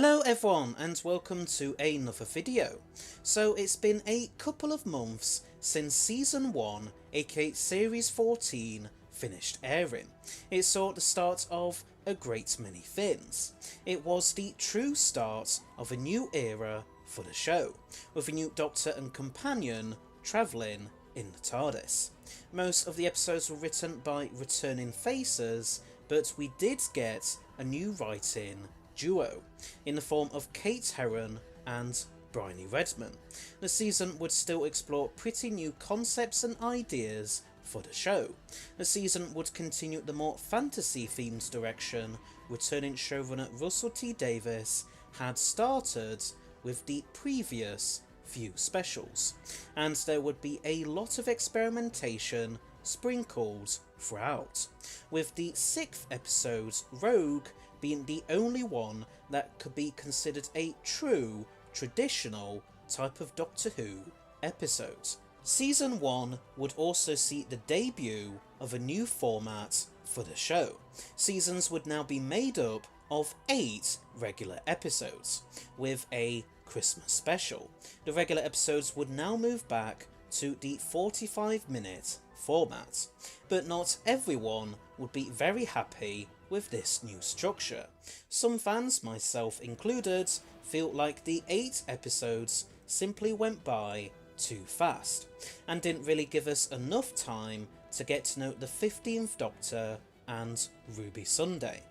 Hello everyone and welcome to another video. So it's been a couple of months since Season 1, aka Series 14, finished airing. It saw the start of a great many things. It was the true start of a new era for the show, with a new Doctor and companion travelling in the TARDIS. Most of the episodes were written by returning faces, but we did get a new writing duo in the form of Kate Herron and Bryony Redman. The season would still explore pretty new concepts and ideas for the show. The season would continue the more fantasy themed direction returning showrunner Russell T Davies had started with the previous few specials, and there would be a lot of experimentation sprinkled throughout, with the 6th episode, Rogue, being the only one that could be considered a true, traditional type of Doctor Who episode. Season 1 would also see the debut of a new format for the show. Seasons would now be made up of 8 regular episodes, with a Christmas special. The regular episodes would now move back to the 45-minute format, but not everyone would be very happy with this new structure. Some fans, myself included, feel like the 8 episodes simply went by too fast and didn't really give us enough time to get to know the 15th Doctor and Ruby Sunday.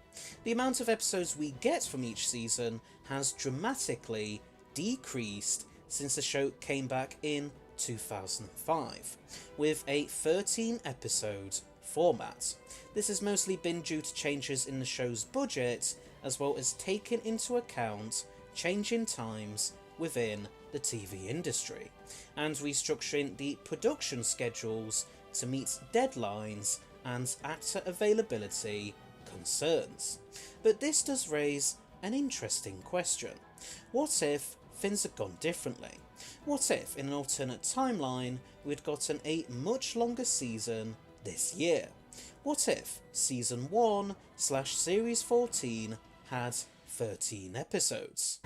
The amount of episodes we get from each season has dramatically decreased since the show came back in 2005, with a 13 episode format. This has mostly been due to changes in the show's budget, as well as taking into account changing times within the TV industry, and restructuring the production schedules to meet deadlines and actor availability concerns. But this does raise an interesting question. What if things had gone differently? What if, in an alternate timeline, we'd gotten a much longer season this year? What if Season 1/Series 14 had 13 episodes?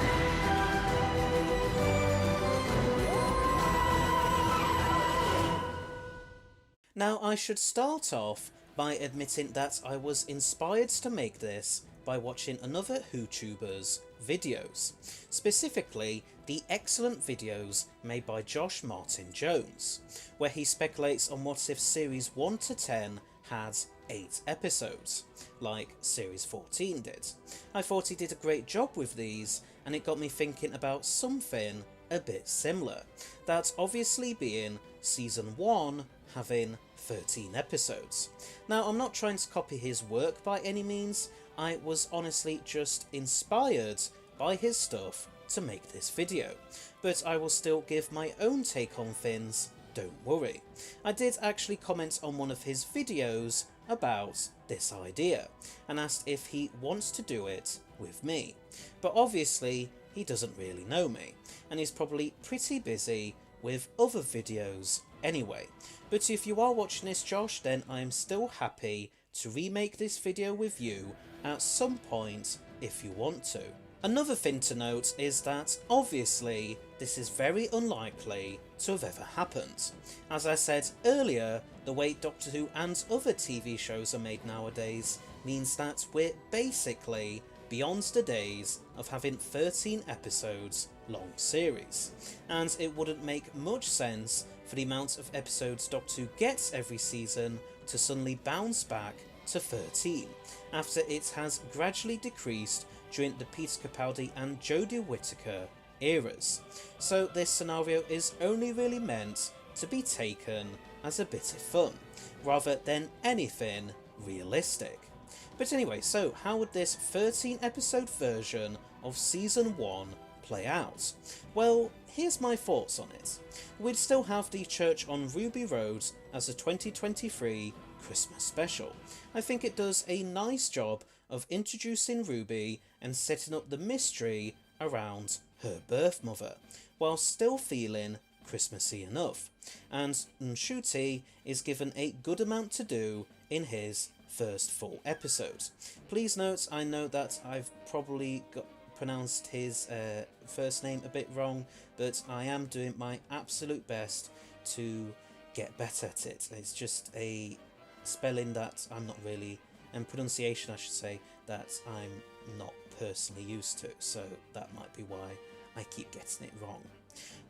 Now, I should start off by admitting that I was inspired to make this by watching another WhoTuber's videos, specifically the excellent videos made by Josh Martin Jones, where he speculates on what if Series 1 to 10 had 8 episodes, like Series 14 did. I thought he did a great job with these, and it got me thinking about something a bit similar, that obviously being Season 1 having 13 episodes. Now, I'm not trying to copy his work by any means, I was honestly just inspired by his stuff to make this video, but I will still give my own take on things, don't worry. I did actually comment on one of his videos about this idea, and asked if he wants to do it with me, but obviously he doesn't really know me, and he's probably pretty busy with other videos anyway. But if you are watching this, Josh, then I am still happy to remake this video with you at some point if you want to. Another thing to note is that obviously this is very unlikely to have ever happened. As I said earlier, the way Doctor Who and other TV shows are made nowadays means that we're basically beyond the days of having 13 episodes long series, and it wouldn't make much sense for the amount of episodes Doctor Who gets every season to suddenly bounce back to 13, after it has gradually decreased during the Peter Capaldi and Jodie Whittaker eras. So this scenario is only really meant to be taken as a bit of fun, rather than anything realistic. But anyway, so how would this 13 episode version of Season 1 play out? Well, here's my thoughts on it. We'd still have the Church on Ruby Road as a 2023 Christmas special. I think it does a nice job of introducing Ruby and setting up the mystery around her birth mother, while still feeling Christmassy enough, and Ncuti is given a good amount to do in his first full episode. Please note, I know that I've probably pronounced his first name a bit wrong, but I am doing my absolute best to get better at it. It's just a spelling that I'm not really, and pronunciation I should say, that I'm not personally used to, so that might be why I keep getting it wrong.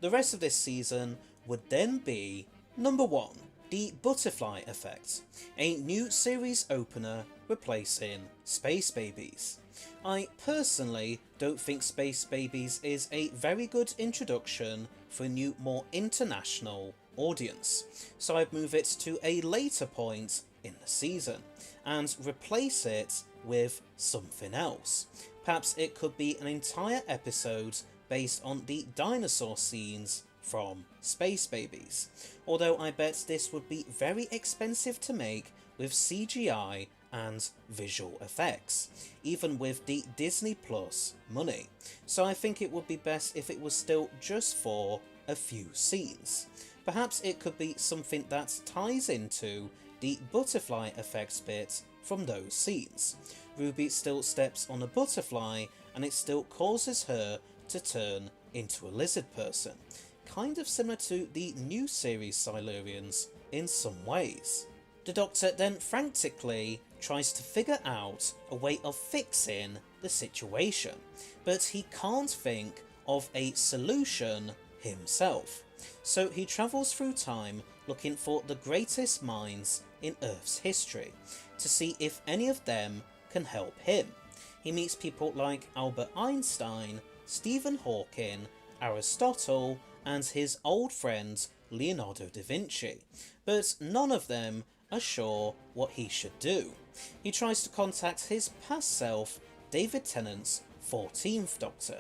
The rest of this season would then be number 1, the Butterfly Effect, a new series opener replacing Space Babies. I personally don't think Space Babies is a very good introduction for a new, more international audience, so I'd move it to a later point in the season and replace it with something else. Perhaps it could be an entire episode based on the dinosaur scenes from Space Babies, although I bet this would be very expensive to make with CGI and visual effects, even with the Disney Plus money, so I think it would be best if it was still just for a few scenes. Perhaps it could be something that ties into the butterfly effects bit from those scenes. Ruby still steps on a butterfly and it still causes her to turn into a lizard person, kind of similar to the new series Silurians in some ways. The Doctor then frantically tries to figure out a way of fixing the situation, but he can't think of a solution himself. So he travels through time looking for the greatest minds in Earth's history to see if any of them can help him. He meets people like Albert Einstein, Stephen Hawking, Aristotle, and his old friend Leonardo da Vinci, but none of them are sure what he should do. He tries to contact his past self, David Tennant's 14th Doctor,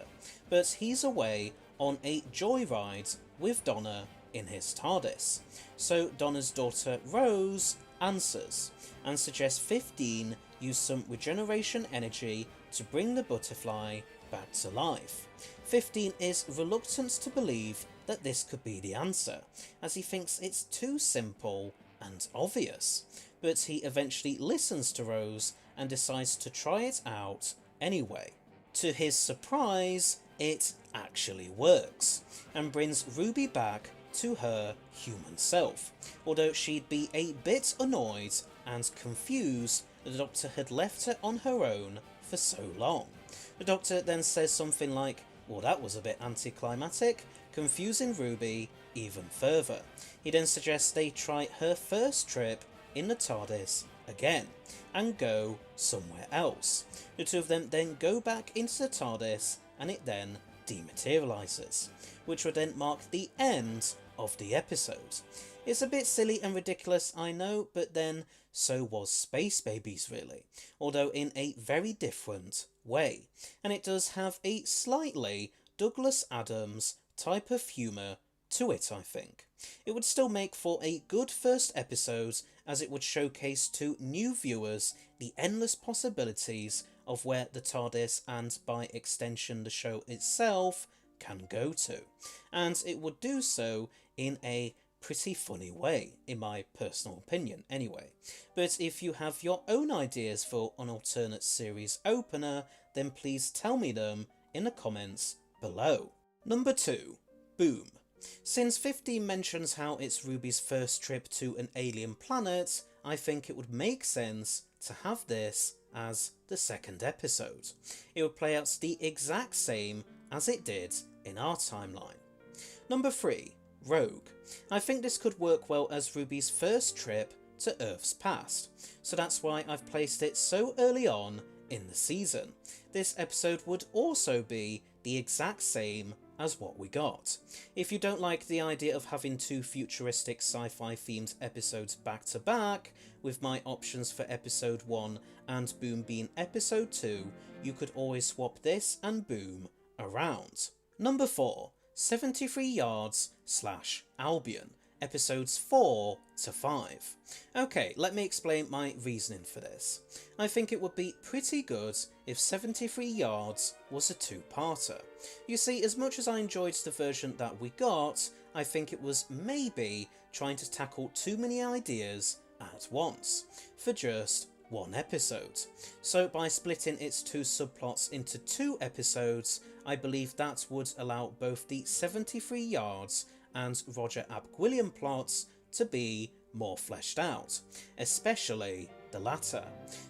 but he's away on a joyride with Donna in his TARDIS. So Donna's daughter Rose answers and suggests 15 use some regeneration energy to bring the butterfly back to life. 15 is reluctant to believe that this could be the answer, as he thinks it's too simple and obvious, but he eventually listens to Rose and decides to try it out anyway. To his surprise, it actually works, and brings Ruby back to her human self, although she'd be a bit annoyed and confused that the Doctor had left her on her own for so long. The Doctor then says something like, well, that was a bit anticlimactic, confusing Ruby even further. He then suggests they try her first trip in the TARDIS again and go somewhere else. The two of them then go back into the TARDIS and it then dematerializes, which would then mark the end of the episode. It's a bit silly and ridiculous, I know, but then so was Space Babies really, although in a very different way, and it does have a slightly Douglas Adams type of humour to it, I think. It would still make for a good first episode, as it would showcase to new viewers the endless possibilities of where the TARDIS, and by extension the show itself, can go to, and it would do so in a pretty funny way, in my personal opinion anyway. But if you have your own ideas for an alternate series opener, then please tell me them in the comments below. Number 2. Boom. Since 15 mentions how it's Ruby's first trip to an alien planet, I think it would make sense to have this as the second episode. It would play out the exact same as it did in our timeline. Number 3. Rogue. I think this could work well as Ruby's first trip to Earth's past, so that's why I've placed it so early on in the season. This episode would also be the exact same as what we got. If you don't like the idea of having two futuristic sci-fi themed episodes back to back, with my options for episode 1 and Boom being episode 2, you could always swap this and Boom around. Number 4. 73 Yards / Albion, episodes 4 to 5. Okay, let me explain my reasoning for this. I think it would be pretty good if 73 Yards was a two-parter. You see, as much as I enjoyed the version that we got, I think it was maybe trying to tackle too many ideas at once for just one episode. So by splitting its two subplots into 2 episodes, I believe that would allow both the 73 Yards and Roger Ap Gwilliam plots to be more fleshed out, especially the latter.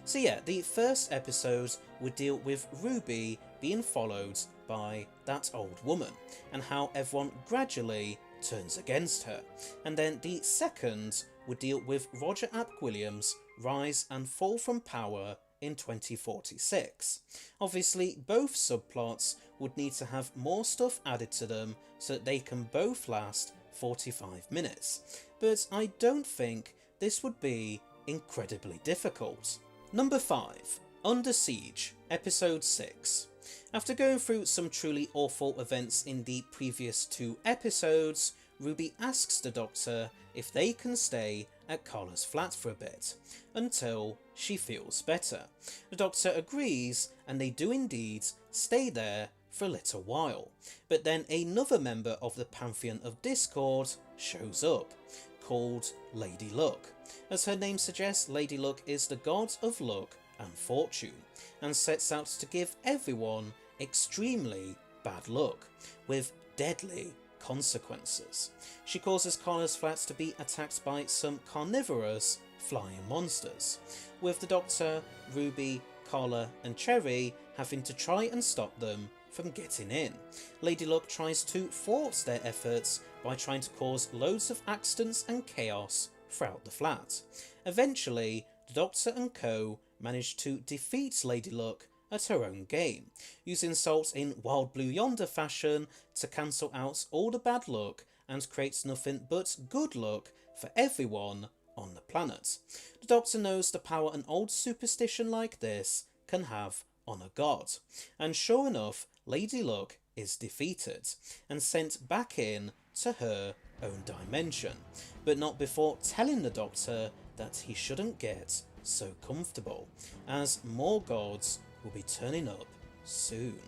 So yeah, the first episode would deal with Ruby being followed by that old woman and how everyone gradually turns against her, and then the second would deal with Roger Ap Gwilliam's rise and fall from power in 2046. Obviously both subplots would need to have more stuff added to them so that they can both last 45 minutes, but I don't think this would be incredibly difficult. Number 5. Under Siege, Episode 6. After going through some truly awful events in the previous 2 episodes, Ruby asks the Doctor if they can stay at Carla's flat for a bit, until she feels better. The Doctor agrees, and they do indeed stay there for a little while, but then another member of the Pantheon of Discord shows up, called Lady Luck. As her name suggests, Lady Luck is the god of luck and fortune, and sets out to give everyone extremely bad luck, with deadly consequences. She causes Carla's flats to be attacked by some carnivorous flying monsters, with the Doctor, Ruby, Carla and Cherry having to try and stop them from getting in. Lady Luck tries to thwart their efforts by trying to cause loads of accidents and chaos throughout the flat. Eventually, the Doctor and co manage to defeat Lady Luck at her own game, using salt in Wild Blue Yonder fashion to cancel out all the bad luck and create nothing but good luck for everyone on the planet. The Doctor knows the power an old superstition like this can have on a god, and sure enough, Lady Luck is defeated and sent back in to her own dimension, but not before telling the Doctor that he shouldn't get so comfortable, as more gods will be turning up soon.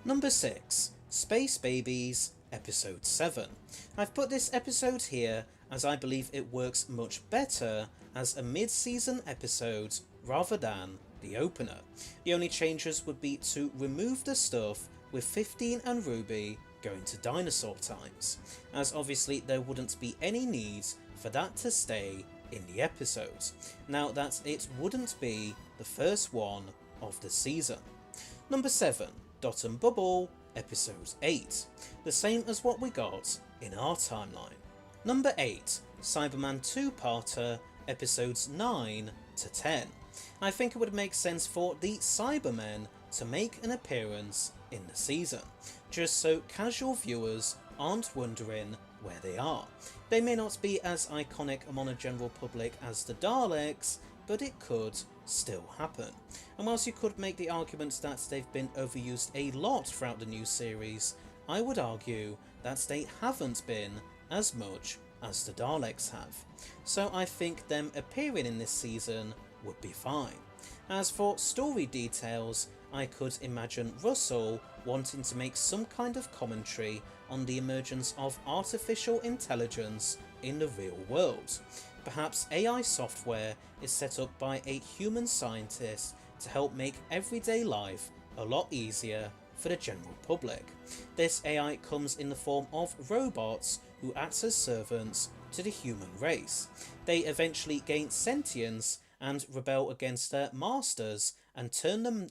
Number 6. Space Babies, Episode 7. I've put this episode here as I believe it works much better as a mid-season episode rather than the opener. The only changes would be to remove the stuff with 15 and Ruby going to dinosaur times, as obviously there wouldn't be any need for that to stay in the episode, now that it wouldn't be the first one of the season. Number 7. Dot and Bubble, Episode 8. The same as what we got in our timeline. Number 8. Cyberman 2-parter, Episodes 9 to 10. I think it would make sense for the Cybermen to make an appearance in the season, just so casual viewers aren't wondering where they are. They may not be as iconic among a general public as the Daleks, but it could still happen. And whilst you could make the argument that they've been overused a lot throughout the new series, I would argue that they haven't been as much as the Daleks have. So I think them appearing in this season would be fine. As for story details, I could imagine Russell wanting to make some kind of commentary on the emergence of artificial intelligence in the real world. Perhaps AI software is set up by a human scientist to help make everyday life a lot easier for the general public. This AI comes in the form of robots who act as servants to the human race. They eventually gain sentience and rebel against their masters and turn them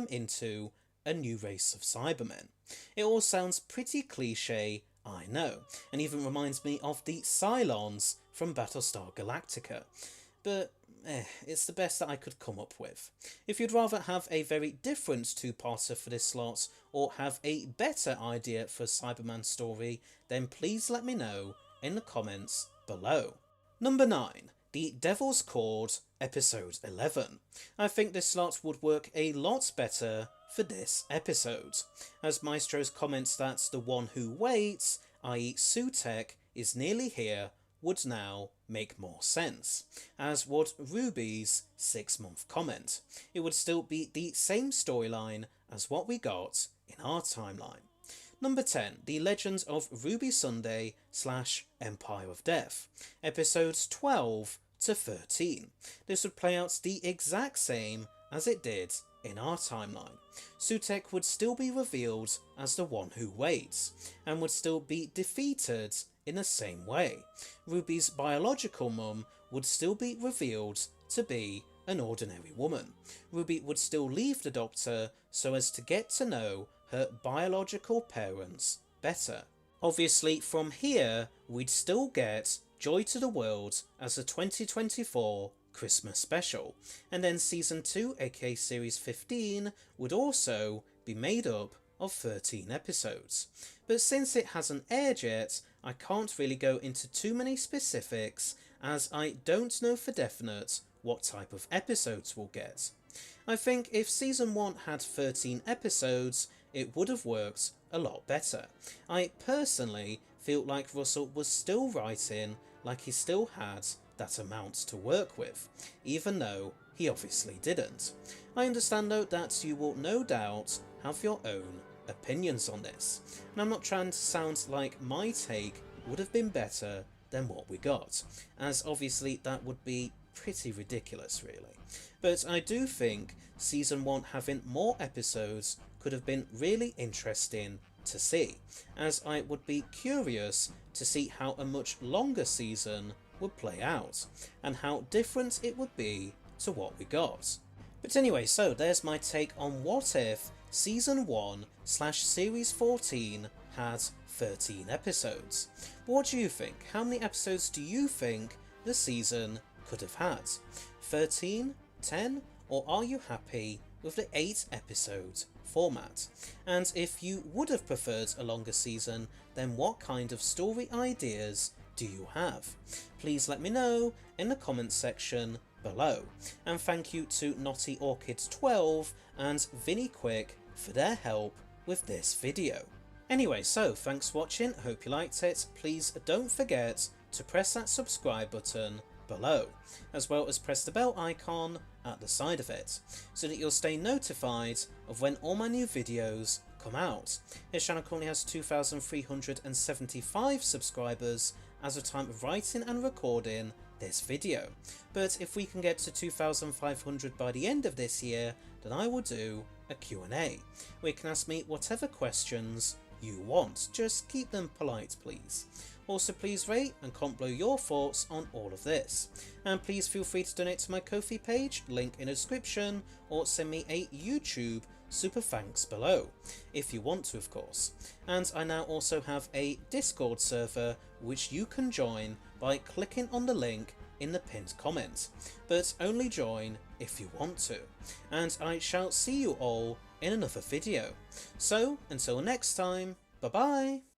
into a new race of Cybermen. It all sounds pretty cliche, I know, and even reminds me of the Cylons from Battlestar Galactica, but it's the best that I could come up with. If you'd rather have a very different 2-parter for this slot, or have a better idea for a Cyberman story, then please let me know in the comments below. Number 9. The Devil's Cord, Episode 11. I think this slot would work a lot better for this episode, as Maestro's comments that the one who waits, i.e. Sutek, is nearly here, would now make more sense, as would Ruby's 6-month comment. It would still be the same storyline as what we got in our timeline. Number 10. The Legends of Ruby Sunday / Empire of Death, Episodes 12 to 13. This would play out the exact same as it did in our timeline. Sutek would still be revealed as the one who waits, and would still be defeated in the same way. Ruby's biological mum would still be revealed to be an ordinary woman. Ruby would still leave the Doctor so as to get to know her biological parents better. Obviously, from here, we'd still get Joy to the World as a 2024 Christmas special, and then Season 2, aka Series 15, would also be made up of 13 episodes. But since it hasn't aired yet, I can't really go into too many specifics, as I don't know for definite what type of episodes we'll get. I think if Season 1 had 13 episodes, it would have worked a lot better. I personally feel like Russell was still writing like he still had that amount to work with, even though he obviously didn't. I understand though that you will no doubt have your own opinions on this, and I'm not trying to sound like my take would have been better than what we got, as obviously that would be pretty ridiculous really. But I do think Season 1 having more episodes could have been really interesting to see, as I would be curious to see how a much longer season would play out, and how different it would be to what we got. But anyway, so there's my take on what if Season 1/Series 14 had 13 episodes. What do you think? How many episodes do you think the season could have had? 13? 10? Or are you happy with the 8 episode format? And if you would have preferred a longer season, then what kind of story ideas do you have? Please let me know in the comments section below. And thank you to Naughty Orchid 12 and Vinny Quick for their help with this video. Anyway, so thanks for watching, hope you liked it. Please don't forget to press that subscribe button below, as well as press the bell icon at the side of it, so that you'll stay notified of when all my new videos come out. This channel currently has 2,375 subscribers as of time of writing and recording this video, but if we can get to 2,500 by the end of this year, then I will do a Q&A, where you can ask me whatever questions you want. Just keep them polite, please. Also, please rate and comment below your thoughts on all of this, and please feel free to donate to my Ko-fi page, link in the description, or send me a YouTube super thanks below, if you want to of course. And I now also have a Discord server which you can join by clicking on the link in the pinned comment, but only join if you want to. And I shall see you all in another video. So until next time, bye bye!